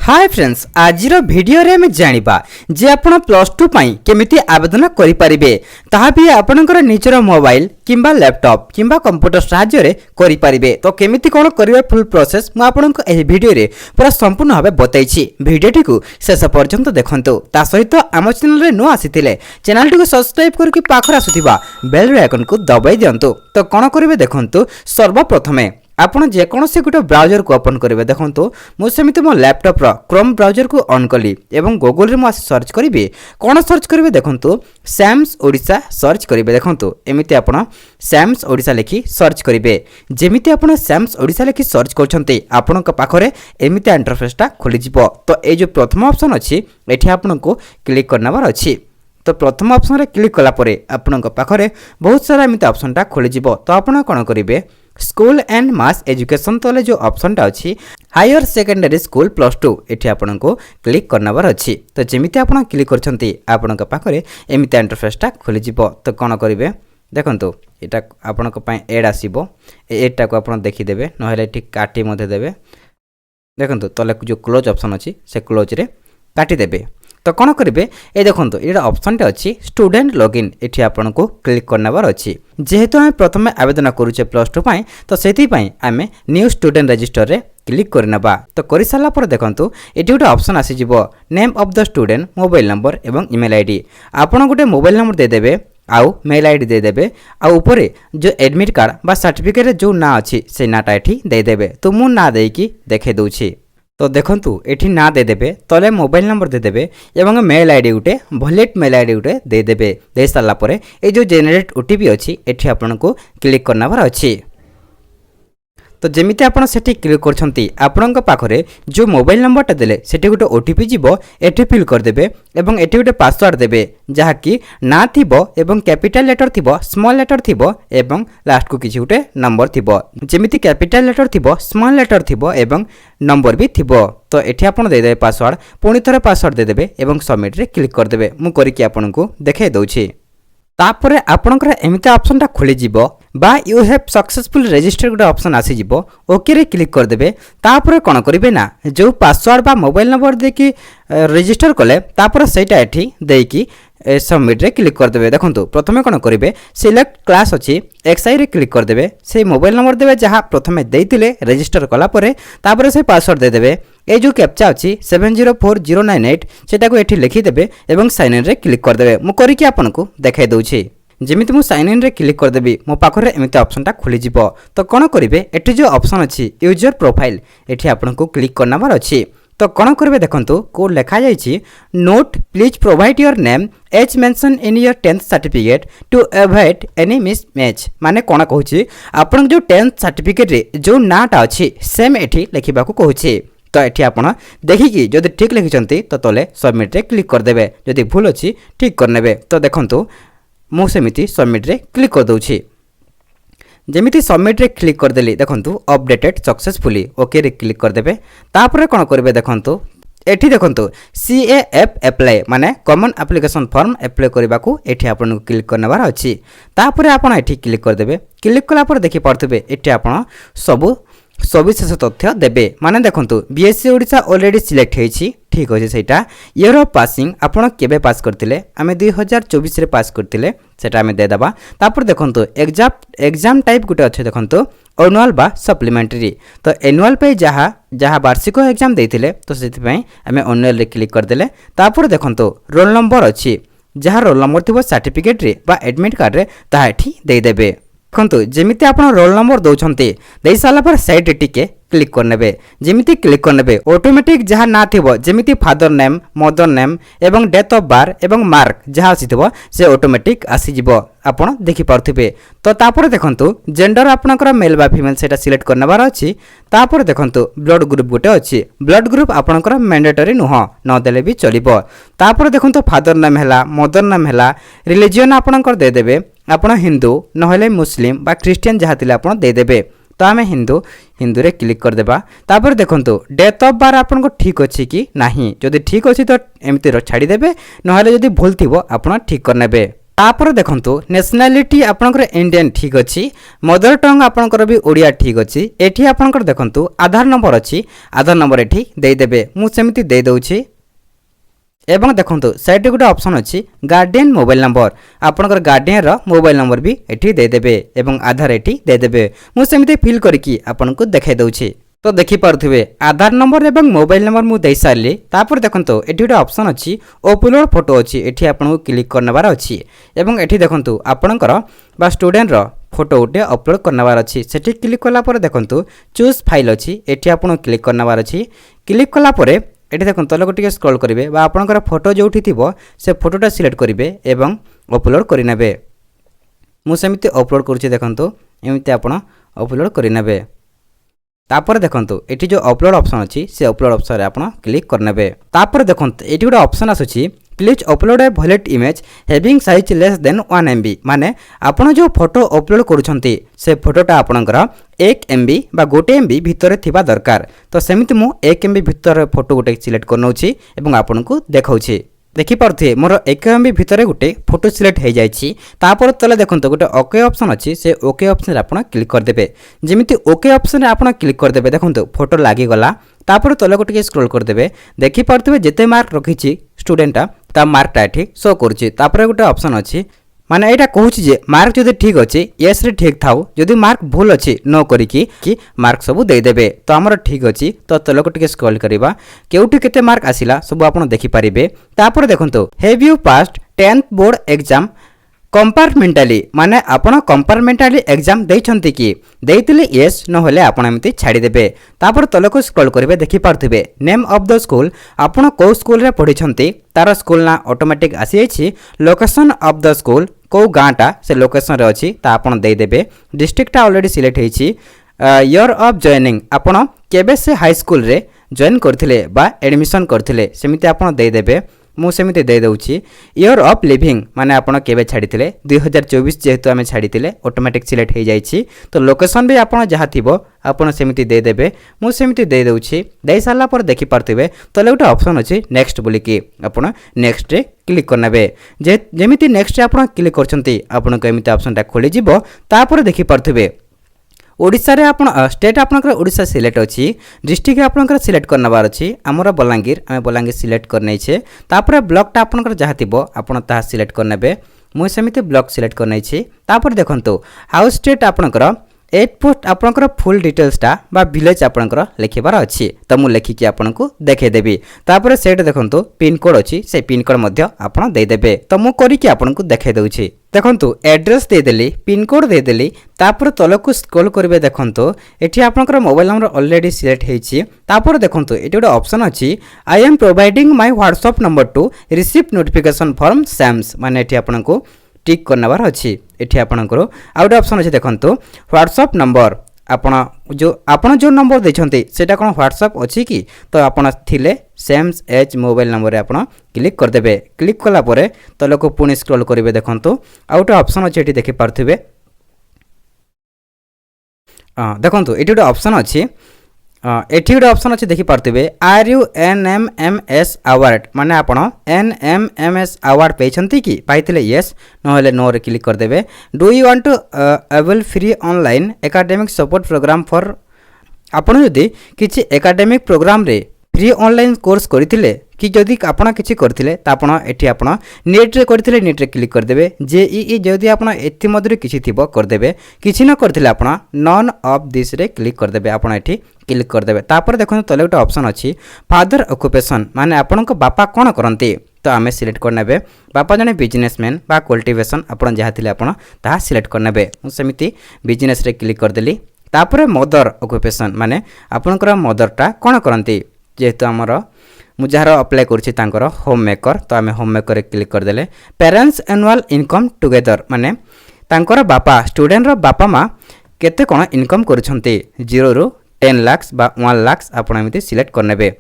Hi friends आज video रे में जानिबा जे आपण प्लस टू पाई केमिति आवेदन करि परिबे ताहा भी आपनकर निजर मोबाइल किंबा लैपटॉप किंबा कंप्यूटर सहाय्य रे करि परिबे। तो केमिति कोन करिवे फुल प्रोसेस मु आपनक एही वीडियो रे पूरा संपूर्ण भाबे बताइछि। वीडियोटी को शेष पर्यंत देखंतु। ता सहित आम चैनल रे नो आसीथिले चैनल को सब्सक्राइब करके पाखर आसुथिबा बेल आइकन को दबाई दियंतु। तो कोन करिवे देखंतु। सर्वप्रथमे आपण जेकोसी गोटे ब्राउजर को ओपन करेंगे। देखो मुझे मो लैपटॉप क्रोम ब्राउजर को ऑन कली एवं गूगल में सर्च करी कौन सर्च करेंगे। देखो सैम्स ओडिशा सर्च करेंगे। देखो एमती आप सैम्स ओडिशा लिखि सर्च करेंगे। जमीती आप सैम्स ओडिशा लिखि सर्च कर पाखरे एमती इंटरफेसटा खोली। तो ये जो प्रथम ऑप्शन अच्छी ये आपको क्लिक करना अच्छी। तो प्रथम ऑप्शन रे क्लिक कला परे आपन पाखरे बहुत सारा एमती ऑप्शनटा खोली। तो आपन कौन करेंगे स्कूल एंड मास एजुकेशन तले जो ऑप्शनटा अच्छी higher secondary school plus two ये आपन को क्लिक करनाबार अच्छी। तो जमीती आप क्लिक करछंती आपन पाखरे एमती इंटरफेसटा खोली। तो कौन करेंगे देखो यहाँ आपण एड आसो एडटा को आप देखीदे ना ठीक काटी देवे। देखो तले जो क्लोज ऑप्शन अच्छी से क्लोज रे काटिदेवे। तो कौन करेंगे ये देखो ये ऑप्शन टे अच्छी स्टूडेंट लॉगिन ये आपन को क्लिक करनाबार अच्छी। जेहेतु आम प्रथम आवेदन करुचे प्लस टू पाई तो से आम न्यू स्टूडेंट रजिस्टर रे क्लिक करना। तो कर सारा पर देखो ये गोटे ऑप्शन आसीज name of the student mobile number एवं ईमेल आईडी। आपड़ गोटे मोबाइल नंबर देदेवे आउ मेल आईडी देदेवे आउ ऊपर जो एडमिट कार्ड बा सर्टिफिकेट जो ना अच्छी से नाटा ये देदेवे। तो मु ना देकी देखे दूची। तो देखंतु एठी ना देदेवे तले मोबाइल नंबर देदेवे एवं मेल आईडी गुटे वैलिड मेल आईडी गुटे देदेवे। दे सारा परे ए जो जेनेरेट ओटीपी अच्छी एठी आपन को क्लिक करनाबार अच्छी। तो जमीती आपन सेठी क्लिक करछंती आपन पाखरे जो मोबाइल नंबरटा देले सेठी गुटे ओटीपी जीवो एठी फिल कर देबे एवं एठी गुटे पासवर्ड देबे जहा कि ना थिबो एवं कैपिटल लेटर थिबो स्मॉल लेटर थिबो एवं लास्ट को किछि गुटे नंबर थिबो। जमीती कैपिटल लेटर थिबो स्मॉल लेटर थिबो एवं नंबर भी थिबो। तो एठी आपन दे देबे पासवर्ड पुणी थरे पासवर्ड दे देबे एवं सबमिट रे क्लिक कर देबे। मु करिकि आपन को देखाइ दउछि। तापर आपनकर एमिता ऑप्शनटा खोली जीवो बा यू हैव सक्सेसफुल रजिस्टर गोटे ऑप्शन आसी जीवो ओके रे क्लिक कर देबे। तापर कोन करिवे ना जो पासवर्ड बा मोबाइल नंबर देकी रजिस्टर कले तापर सेटा एठी देकी सबमिट रे क्लिक कर देबे। देखंतु प्रथमे कोन करिवे सिलेक्ट क्लास अछि एक्सआई रे क्लिक कर देबे। से मोबाइल नंबर देबे जहा प्रथमे देइतिले रजिस्टर कला परे तापर से पासवर्ड दे देबे। ए जो कैप्चा अछि 704098 सेटा को एठी लिखि देबे एवं साइन इन रे क्लिक कर देबे। मु करिकि आपन को देखाइ दउछि। जमिति मु साइन इन रे क्लिक कर देबी मो पाखरे एमिति ऑप्शनटा खोली जिवो। तो कोन करिवे एठी जो ऑप्शन अछि यूजर प्रोफाइल एठी आपन को क्लिक करनाबार अछि। तो कौन करेंगे देखो को लिखा जाइए note please provide your name as mention in your 10th certificate to avoid any mismatch. माने कौन कहूँ आपन जो 10th सर्टिफिकेट रे जो नाटा अच्छी सेम एठी लिखा कहूँ। तो ये आप देखिकी जदि ठीक लिखिं तो तले सबमिट रे क्लिक करदे जदि भूल अच्छी ठीक करने। तो देखो मुझे सबमिट रे क्लिक कर दूची। जमीती सबमिट रे क्लिक करदेली देखंतु अपडेटेड सक्सेसफुली ओके रे क्लिक करदेबे। तापर कोन करिवे देखंतु एठी देखंतु CAF अप्लाई माने कॉमन एप्लिकेशन फॉर्म अप्लाई करबा को एठी आपन को क्लिक करनबार अछि। तापर आपन एठी क्लिक करदेबे। क्लिक कला पर देखि पड़थबे एठी आपन सब सविशेष तथ्य देबे। माने देखंतु बीएससी ओडिशा ऑलरेडी सिलेक्ट हेछि ठीक अछि। सेटा ईयर ऑफ पासिंग आपन केबे पास करथिले आमे 2024 रे पास करथिले सेटा आमे दे दबा। तापर देखंतु एग्जाम टाइप गुटे अछि देखंतु एनुअल बा सप्लीमेंटरी। तो एनुअल पे जहा जहा वार्षिक एग्जाम देथिले तो सेति पई आमे एनुअल रे क्लिक कर देले। तापर देखंतु रोल नंबर अछि जहा रोल नंबर थिबो सर्टिफिकेट रे बा एडमिट कार्ड रे ता एठी दे देबे। देखो जमीती आप रोल नंबर दौरान दे सारा पर साइड टिके क्लिक करने। जमीती क्लिक करने ऑटोमेटिक जहाँ ना थो जमीती फादर नेम मदर नेम एवं डेट ऑफ बर्थ एवं मार्क जहाँ आसीथिबो से ऑटोमेटिक आसीजिवो आपण देखि पारथिबे। तो तापर देखंतु जेंडर आपनकर मेल बा फीमेल सेटा सिलेक्ट करनबार अछि। तापर देखंतु ब्लड ग्रुप गुटे अछि ब्लड ग्रुप आपनकर मैंडेटरी नुह न देले भी चलिबो। तापर देखंतु फादर नेम हैला मदर नेम हैला रिलीजियन आपनकर दे देबे आपण हिंदू नहले मुस्लिम बा क्रिश्चियन जहाँ थिले आपण दे देबे। तो आम हिंदू रे क्लिक कर देबा। तापर देखंतु डेट ऑफ बर्थ आपन को ठीक अछि कि नाही जदि ठीक अछि तो एमती छाड़ी देबे नहले जदि भूल थिबो आपण ठीक कर नेबे। तापर देखंतु नेशनलिटी आपनकर इंडियन ठीक अछि मदर टंग आपनकर भी ओडिया ठीक अछि एठी आपनकर देखंतु आधार नंबर अछि आधार नंबर एठी देई देबे मु सेमिति देई दउछि एवं देखंतु साइड रे गोटे ऑप्शन अछि गार्डियन मोबाइल नंबर आपनकर गार्डियन रो मोबाइल नंबर भी एठी देई देबे एवं आधार एठी देई देबे मु सेमिति फिल करकी आपनको देखाइ दउछि तो देखि पारुथिबे आधार नंबर एवं मोबाइल नंबर मु देई सारली तापर देखंतु एठी गोटे ऑप्शन अछि अपलोड फोटो अछि एठी आपनको क्लिक करनबार अछि एवं एठी देखंतु आपनकर बा स्टूडेंट रो फोटो उटे अपलोड करनबार अछि सेठी क्लिक कला पर देखंतु चूज फाइल अछि एठी आपन क्लिक करनबार अछि क्लिक कला पर एठी देखंतु तलको टिके स्क्रॉल करिवे बा आपनकर फोटो जोठी थिबो से फोटोटा सिलेक्ट करिवे एवं अपलोड करिनेबे मु सेमिति अपलोड करूछि देखंतु एमिति आपन अपलोड करिनेबे तापर देखंतु एठी जो अपलोड ऑप्शन अछि से अपलोड ऑप्शन रे आपण क्लिक करनेबे तापर देखंतु एठी गोटे ऑप्शन आसुछि please upload a valid image having size less than 1 MB माने आपण जो फोटो अपलोड करूछंती से फोटोटा आपणकर 1 MB बा गोटे MB भितरे थिबा दरकार तो सेमिति मु 1 MB भितरे फोटो गोटे सिलेक्ट करनौछि एवं आपनको देखाउछि देखि पारथे मोर 1 MB भितरे गोटे फोटो सिलेक्ट हो जाइछि तापर तले देखंतु गोटे ओके ऑप्शन अछि से ओके ऑप्शन रे आपण क्लिक कर देबे जेमिति ओके ऑप्शन रे आपण क्लिक कर देबे देखंतु फोटो लागी गला तापर तले गोटे स्क्रॉल कर देबे देखि पारथबे जेते मार्क रखिछि स्टूडेंटा ता मार्क टा एठी शो करछि तापर गोटे ऑप्शन अछि माने एटा कहूछि जे मार्क जदि ठीक अछि यस रे ठीक थाउ जदि मार्क भूल अछि नो करिकि कि मार्क सब देई देबे तो हमर ठीक अछि तो तलको टिके स्क्रॉल करिबा केउठी केते मार्क आसिला सब आपण देखि परिबे तापर देखंतु have you passed 10th board exam compartmentally माने आपण कंपार्टमेंटली एग्जाम देइछंती कि देइतिले यस न होले आपण एमति छाडी देबे तापर तलको स्क्रॉल करिवे देखि पारथिबे नेम ऑफ द स्कूल आपण को स्कूल रे पढिछंती तार स्कूल ना ऑटोमेटिक आसी अछि लोकेशन ऑफ द स्कूल को गांटा से लोकेशन रे अछि ता आपण देइ देबे डिस्ट्रिक्ट ता ऑलरेडी सिलेक्ट हेछि ईयर ऑफ जॉइनिंग आपण केबे से हाई स्कूल रे जॉइन करथिले बा एडमिशन करथिले सेमिति आपण देइ देबे मु सेमिति दे दउछि ईयर ऑफ लिविंग माने आपण केबे छाडिथिले 2024 जेहेतु आमे छाडिथिले ऑटोमेटिक सिलेक्ट हे जाइछि तो लोकेशन भी आपण जहा थिबो आपण सेमिति दे देबे मु सेमिति दे दउछि देइ साला पर देखि पारथिबे तले गोटे ऑप्शन अछि नेक्स्ट बोली कि आपण नेक्स्ट रे क्लिक करनेबे जेमिति नेक्स्ट रे आपण क्लिक करछंती आपण को एमिति ऑप्शन ता खोली जिवो तापर देखि पारथिबे ओडिसा रे आपण स्टेट आपनकर ओडिसा सिलेक्ट अछि डिस्ट्रिक्ट आपनकर सिलेक्ट करनबार अछि हमर बलांगीर आमे बलांगीर सिलेक्ट करनै छै तापर ब्लॉक ता आपनकर जहा थिबो आपण ता सिलेक्ट करनेबे मु सेमिति ब्लॉक सिलेक्ट करनै छै तापर देखंतु हाउस स्टेट आपनकर 8 पोस्ट आपनकर फुल डिटेल्स ता बा विलेज आपनकर लिखिबार अछि त मु लिखि कि आपनको देखे देबी तापर सेट देखंतु पिन कोड अछि से पिन कोड मध्ये आपण दे देबे त मु करि कि आपनको देखे दउछि देखंतु एड्रेस दे देली पिन कोड दे देली तापर तलको स्क्रॉल करबे देखंतु एठी आपनकर मोबाइल नंबर ऑलरेडी सिलेक्ट हेछि तापर देखंतु एठी गोटे ऑप्शन अछि I am providing my WhatsApp number to receive notification from SAMS माने एठी आपनको टिक करनबार अछि एठी आपनकर आउट ऑप्शन अछि देखंतु व्हाट्सएप नंबर आपण जो नंबर देछंती सेटा कोन व्हाट्सएप अछि कि तो आपण थिले सेम्स एज मोबाइल नंबर रे आपण क्लिक कर देबे क्लिक कला परे तलको पुनी स्क्रॉल करिवे देखंतु आउट ऑप्शन अछि एठी देखि पारथिबे देखंतु एठी गोटे ऑप्शन अछि एठी गोटे ऑप्शन अछि देखि पारथिबे आर यू NMMS अवार्ड माने आपण NMMS अवार्ड पेछंती कि पाइथिले यस न होले नो रे क्लिक कर देबे do you want to avail free online academic support programme for आपण यदि किछि एकेडमिक प्रोग्राम रे फ्री ऑनलाइन कोर्स करथिले कि जदि आपण किछि करथिले त आपण एठी आपण नेट रे करथिले नेट रे क्लिक कर देबे जेईई जदि आपण एथि मधुर किछि थिबो कर देबे किछि न करथिले आपण नॉन ऑफ दिस रे क्लिक कर देबे आपण एठी क्लिक कर देबे तापर देखन तले गोटे ऑप्शन अछि फादर ऑक्युपेशन माने आपनक बापा कोन करंती तो आमे सिलेक्ट करनेबे बापा जने बिजनेसमैन बा कल्टीवेशन आपण जहा थिले आपण ता सिलेक्ट करनेबे मु सेमिति बिजनेस रे क्लिक कर देली तापर मदर ऑक्युपेशन माने आपनकर मदर टा कोन करंती जेहेतु आमर मुझार अप्लाई करछि तांकर होम मेकर तो आमे होम मेकर रे क्लिक कर देले पेरेंट्स एनुअल इनकम टुगेदर माने तांकर बापा स्टूडेंट रो बापा मा केते कोन इनकम करछंती 0 रु 10 लाख बा 1 लाख आपण एमिति सिलेक्ट करनेबे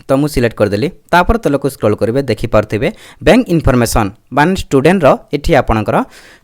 तो मु सिलेक्ट कर देली तापर तलको स्क्रॉल करिवे देखि पारथिबे बैंक इन्फॉर्मेशन वन स्टूडेंट रो एठी आपनकर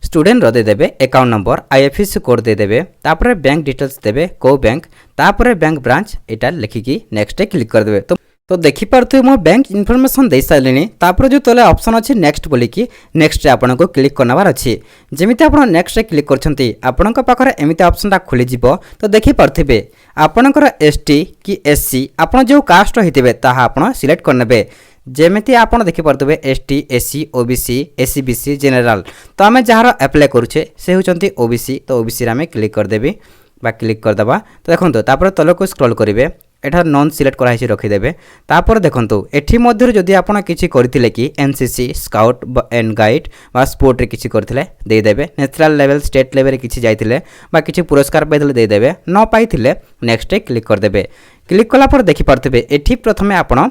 स्टूडेंट रो दे देबे अकाउंट नंबर आईएफएससी कोड दे देबे तापर बैंक डिटेल्स देबे को बैंक तापर बैंक ब्रांच एटा लिखि कि नेक्स्ट क्लिक कर देबे तो तो देखिपे मो बैंक इनफर्मेशन दे सारे तापर जो तले ऑप्शन अच्छे नेक्स्ट बोलिकी नेक्स्ट आपन को क्लिक करनबार अच्छी जमीती आप नेक्स्ट क्लिक कर एमती ऑप्शनटा खोली तो देखिपे आपणकर एसटी कि एससी आप जो कास्ट होते आप सिलेक्ट करने जेमिति आप देखिपे ST SC OBC SC BC general तो आम जार अप्लाई करुचे से होती ओबीसी तो ओबीसी आम क्लिक करदेवी बा क्लिक करदे तो देखो तापर तलक स्क्रॉल करेंगे एठार नॉन सिलेक्ट कराई रखिदेवे तापर देखंतु एठी मध्य जदि आपण किछि करथिले कि एनसीसी स्काउट एंड गाइड बा स्पोर्ट रे किछि करथिले दे देबे नेशनल लेवल स्टेट लेवल रे किछि जाइथिले बा किछि पुरस्कार पाइथिले दे देबे न पाइथिले नेक्स्ट क्लिक कर देबे क्लिक कला पर देखि परथिबे एठी प्रथमे आपण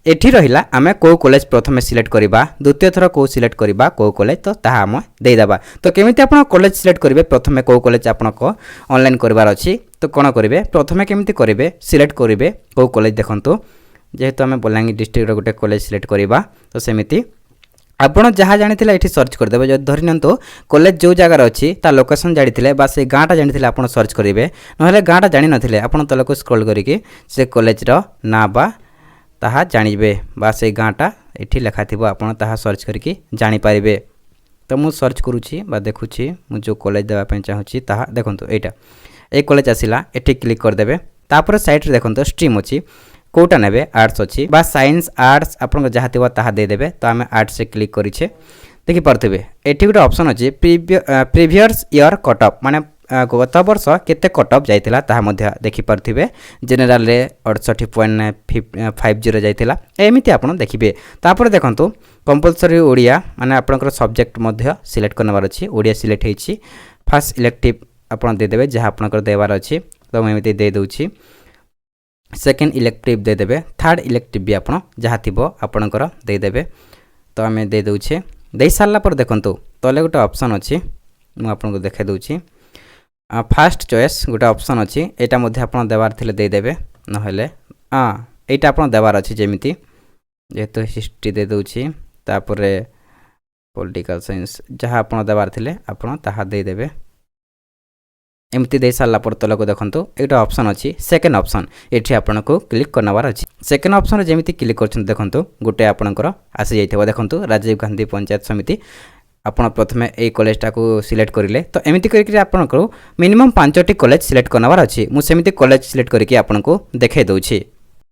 एठी रहिला आमे को कॉलेज प्रथमे सिलेक्ट करिबा द्वितीय थर को सिलेक्ट करिबा को कॉलेज तो ताहा हम दे देबा तो केमिति आपण कॉलेज सिलेक्ट करिवे प्रथमे को कॉलेज आपण को ऑनलाइन करबार अछि तो कोन करिवे प्रथमे केमिति करिवे सिलेक्ट करिवे को कॉलेज देखंतु जेहेतु आमे बलांगी डिस्ट्रिक्ट रो गोटे कॉलेज सिलेक्ट करिबा तो सेमिति आपण जहाँ जानिथिले एठी सर्च करदेबे जदि धरि नियंतु कॉलेज जो जगह अछि ता लोकेशन जानिथिले बा से गाँटा जानिथिले आपण सर्च करिवे नहले गाँटा जानि नथिले आपण तलको स्क्रॉल करिके से कॉलेज रो ना बा ताहा जानिबे बा से गाँटा एठी लेखा थिबो आपण ताहा सर्च करके जानि पारिबे तो मु सर्च करूची बा देखुची मु जो कॉलेज देबा पय चाहूची ताहा देखंतु एटा ए कॉलेज आसिला एठी क्लिक कर देबे तापर साइड रे देखंतु स्ट्रीम अछि कोटा नेबे आर्ट्स अछि बा साइंस आर्ट्स आपण जहा थिबो ताहा दे देबे तो आमे आर्ट्स से क्लिक करिछे देखि परथिबे एठी गोटे ऑप्शन अछि प्रीवियस ईयर कट ऑफ माने गत वर्ष केते कट ऑफ जाइतिला ताहा मध्य देखि परथिबे जनरल रे 68.50 जाइतिला एमिति आपण देखिबे तापर देखंतु कंपलसरी ओडिया माने आपनकर सब्जेक्ट मध्य सिलेक्ट करनबार अछि ओडिया सिलेक्ट हेछि फर्स्ट इलेक्टिव आपण दे देबे जहा आपनकर देबार अछि तो मैं एमिति दे दउछि सेकंड इलेक्टिव दे देबे थर्ड इलेक्टिव भी आपण जहा थिबो आपनकर दे देबे तो आमे दे दउछि दे सारला पर देखंतु तले गोटे ऑप्शन अछि मु आपनको देखाइ दउछि फास्ट चॉइस गोटे ऑप्शन अच्छी एटा मध्य आपन देवार थिले दे देबे नहले एटा आपन देवार अछि जेमिति जेहेतु हिस्ट्री दे दउछि तापरे पॉलिटिकल साइंस जहाँ आपन देवार थिले आपन ताहा दे देबे एमती दे सारला पर तलको देखंतु एटा ऑप्शन अच्छी सेकंड ऑप्शन एठी आपन को क्लिक करनबार अछि सेकंड ऑप्शन जेमिति क्लिक करछन देखंतु गोटे आपनकर आसी जाइथबो देखंतु राजीव गांधी पंचायत समिति आपण प्रथमे ए कॉलेजटा को सिलेक्ट करिले तो एमिति करिके आपण को मिनिमम 5टी कॉलेज सिलेक्ट करनबार अछि मु सेमिति कॉलेज सिलेक्ट करिके आपण को देखाइ दउछि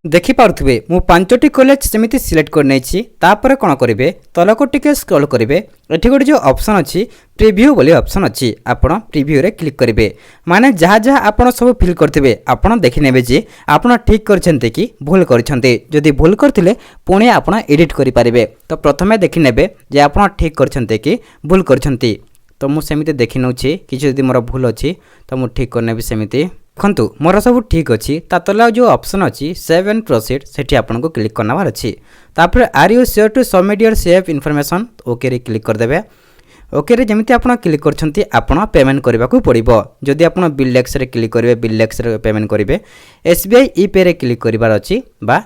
देखि पारुथबे मु 5टी कॉलेज सेमिति सिलेक्ट कर नैछि तापर कोन करिवे तलको टिके स्क्रॉल करिवे एठी गोटे जो ऑप्शन अछि प्रीव्यू बोली ऑप्शन अछि आपण प्रीव्यू रे क्लिक करिवे माने जहा जहा आपण सब फिल करथिबे आपण देखि नेबे जे आपण ठीक करछन्ते कि भूल करछन्ते जदि भूल करथिले पुणी आपण एडिट करि पारिबे तो प्रथमे देखि नेबे जे आपण ठीक करछन्ते कि भूल करछन्ते तो मु सेमिति देखि नउछि किछि जदि मोर भूल अछि तो मु ठीक करनेबि सेमिति देखंतु मोर सब ठीक अच्छी तला जो ऑप्शन अच्छी सेव एंड प्रोसीड सेठी आपन को क्लिक करनबार अच्छी तापर are you sure to submit your save information okay रे क्लिक कर देबे ओके रे जेमिति आपन क्लिक करछंती आपन पेमेंट करबा को पड़िबो जदि आपन बिलडेक्स रे क्लिक करिवे बिलडेक्स रे पेमेंट करिवे एसबीआई ई पे रे क्लिक करिवार अच्छी बा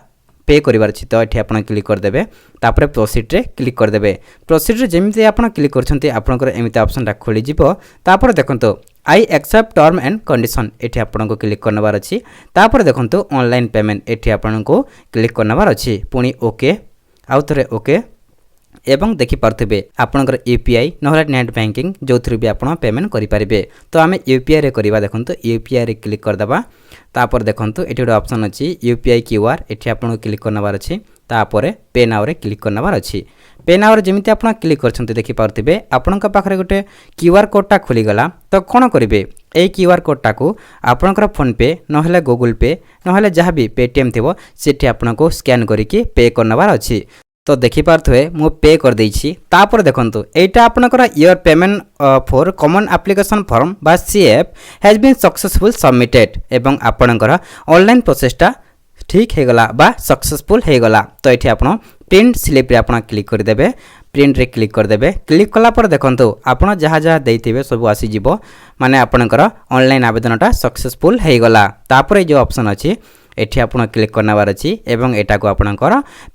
पे करिवार अछि तो एठी आपन क्लिक कर देबे तापर प्रोसीड रे क्लिक कर देबे प्रोसीड रे जेमिति आपन क्लिक करछंती आपनकर एमिति ऑप्शन ता खोली जिवो तापर देखंतो I accept term and condition एठी आपन को क्लिक करनबार अछि तापर देखंतो ऑनलाइन पेमेंट एठी आपन को क्लिक करनबार अछि पुनी ओके आउ थरे ओके एवं देखि पारथिबे आपनकर यूपीआई नहले नेट बैंकिंग जो थ्रू भी आपन पेमेंट करि पारिबे तो आमे यूपीआई रे करबा देखंतो यूपीआई रे क्लिक कर दबा तापर देखंतो एठी गोटे ऑप्शन अछि यूपीआई क्यूआर एठी आपन को क्लिक करनबार अछि तापर पे नाउ रे क्लिक करनबार अछि पे नाउ रे जेमिति आपन क्लिक करछन्ते देखि पारथिबे आपनका पाखरे गोटे क्यूआर कोड टा खुली गला तो कोन करिवे ए क्यूआर कोड टा को आपनकर फोन पे नहले गूगल पे नहले जहाँ भी पेटीएम थिबो सेठी आपन को स्कैन करिके पे करनबार अछि तो देखि पारथुए मु पे कर देछि तापर देखंतु एटा आपनकर your payment for common application form बा CF has been successful submitted एवं आपनकर ऑनलाइन प्रोसेसटा ठीक हे गला बा सक्सेसफुल हे गला तो एठी आपन प्रिंट स्लिप रे आपन क्लिक कर देबे प्रिंट रे क्लिक कर देबे क्लिक कला पर देखंतु आपन जहा जहा देइथिबे सब आसी जिवो माने आपनकर ऑनलाइन आवेदनटा सक्सेसफुल हे गला तापर जो ऑप्शन अछि एठी आपन क्लिक करनबार अछि एवं एटा को आपनकर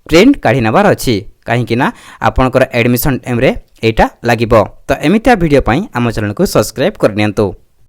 प्रिंट काढी नबार अछि काहे कि ना आपनकर एडमिशन टाइम रे एटा लागिबो तो एमितिया वीडियो पई हम चैनल को सब्सक्राइब कर नियंतु।